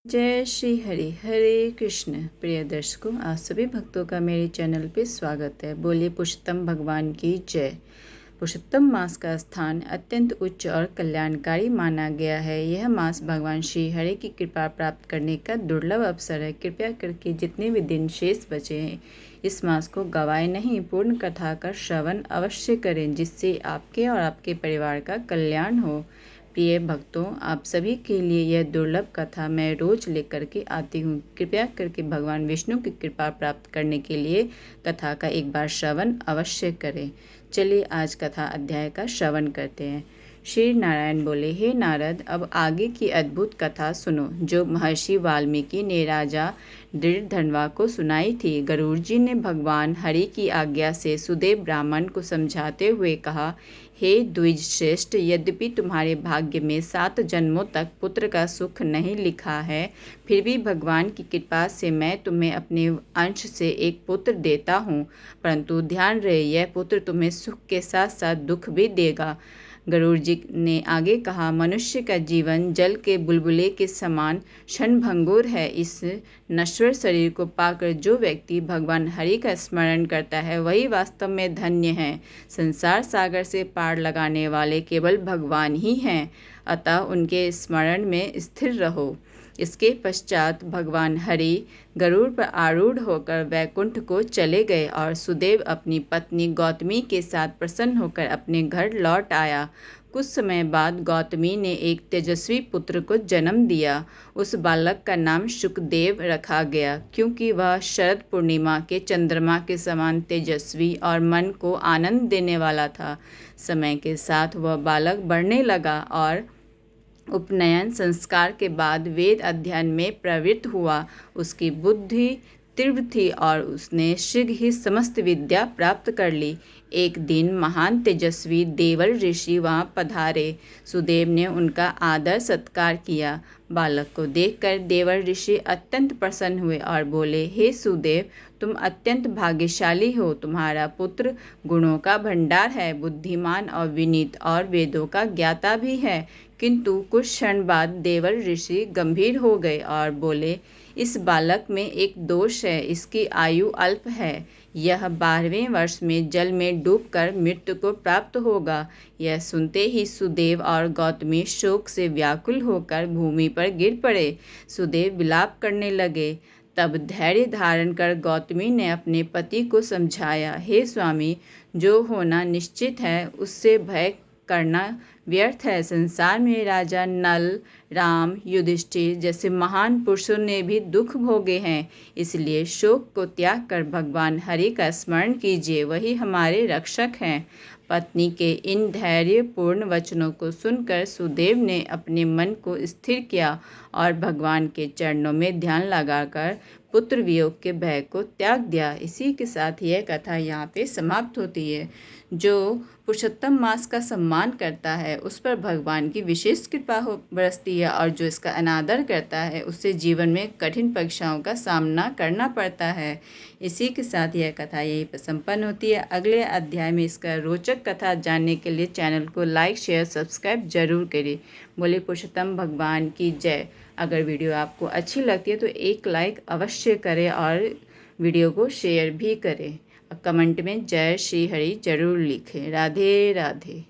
जय श्री हरि हरे कृष्ण। प्रिय दर्शकों, आप सभी भक्तों का मेरे चैनल पे स्वागत है। बोलिए पुरुषोत्तम भगवान की जय। पुरुषोत्तम मास का स्थान अत्यंत उच्च और कल्याणकारी माना गया है। यह मास भगवान श्री हरि की कृपा प्राप्त करने का दुर्लभ अवसर है। कृपया करके जितने भी दिन शेष बचे हैं इस मास को गवाए नहीं, पूर्ण कथा का श्रवण अवश्य करें, जिससे आपके और आपके परिवार का कल्याण हो। प्रिय भक्तों, आप सभी के लिए यह दुर्लभ कथा मैं रोज लेकर के आती हूँ। कृपया करके भगवान विष्णु की कृपा प्राप्त करने के लिए कथा का एक बार श्रवण अवश्य करें। चलिए आज कथा अध्याय का श्रवण करते हैं। श्री नारायण बोले, हे नारद, अब आगे की अद्भुत कथा सुनो जो महर्षि वाल्मीकि ने राजा दृढ़धनवा को सुनाई थी। गरुड़ जी ने भगवान हरि की आज्ञा से सुदेव ब्राह्मण को समझाते हुए कहा, हे द्विज श्रेष्ठ, यद्यपि तुम्हारे भाग्य में 7 जन्मों तक पुत्र का सुख नहीं लिखा है, फिर भी भगवान की कृपा से मैं तुम्हें अपने अंश से एक पुत्र देता हूँ। परंतु ध्यान रहे, यह पुत्र तुम्हें सुख के साथ साथ दुख भी देगा। गरुड़ जी ने आगे कहा, मनुष्य का जीवन जल के बुलबुले के समान क्षणभंगुर है। इस नश्वर शरीर को पाकर जो व्यक्ति भगवान हरि का स्मरण करता है वही वास्तव में धन्य है। संसार सागर से पार लगाने वाले केवल भगवान ही हैं, अतः उनके स्मरण में स्थिर रहो। इसके पश्चात भगवान हरि गरुड़ पर आरूढ़ होकर वैकुंठ को चले गए और सुदेव अपनी पत्नी गौतमी के साथ प्रसन्न होकर अपने घर लौट आया। कुछ समय बाद गौतमी ने एक तेजस्वी पुत्र को जन्म दिया। उस बालक का नाम शुकदेव रखा गया, क्योंकि वह शरद पूर्णिमा के चंद्रमा के समान तेजस्वी और मन को आनंद देने वाला था। समय के साथ वह बालक बढ़ने लगा और उपनयन संस्कार के बाद वेद अध्ययन में प्रवृत्त हुआ। उसकी बुद्धि तीव्र थी और उसने शीघ्र ही समस्त विद्या प्राप्त कर ली। एक दिन महान तेजस्वी देवल ऋषि वहाँ पधारे। सुदेव ने उनका आदर सत्कार किया। बालक को देखकर देवल ऋषि अत्यंत प्रसन्न हुए और बोले, हे सुदेव, तुम अत्यंत भाग्यशाली हो। तुम्हारा पुत्र गुणों का भंडार है, बुद्धिमान और विनीत और वेदों का ज्ञाता भी है। किंतु कुछ क्षण बाद देवल ऋषि गंभीर हो गए और बोले, इस बालक में एक दोष है। इसकी आयु अल्प है। यह 12वें वर्ष में जल में डूबकर मृत्यु को प्राप्त होगा। यह सुनते ही सुदेव और गौतमी शोक से व्याकुल होकर भूमि पर गिर पड़े। सुदेव विलाप करने लगे। तब धैर्य धारण कर गौतमी ने अपने पति को समझाया, हे स्वामी, जो होना निश्चित है उससे भय करना व्यर्थ है। संसार में राजा नल, राम, युधिष्ठिर जैसे महान पुरुषों ने भी दुख भोगे हैं। इसलिए शोक को त्याग कर भगवान हरि का स्मरण कीजिए, वही हमारे रक्षक हैं। पत्नी के इन धैर्यपूर्ण वचनों को सुनकर सुदेव ने अपने मन को स्थिर किया और भगवान के चरणों में ध्यान लगाकर पुत्र वियोग के भय को त्याग दिया। इसी के साथ यह कथा यहाँ पे समाप्त होती है। जो पुरुषोत्तम मास का सम्मान करता है उस पर भगवान की विशेष कृपा बरसती है, और जो इसका अनादर करता है उससे जीवन में कठिन परीक्षाओं का सामना करना पड़ता है। इसी के साथ यह कथा यहीं पर संपन्न होती है। अगले अध्याय में इसका रोचक कथा जानने के लिए चैनल को लाइक, शेयर, सब्सक्राइब जरूर करें। बोले पुरुषोत्तम भगवान की जय। अगर वीडियो आपको अच्छी लगती है तो एक लाइक अवश्य करें और वीडियो को शेयर भी करें। कमेंट में जय श्री हरि जरूर लिखें। राधे राधे।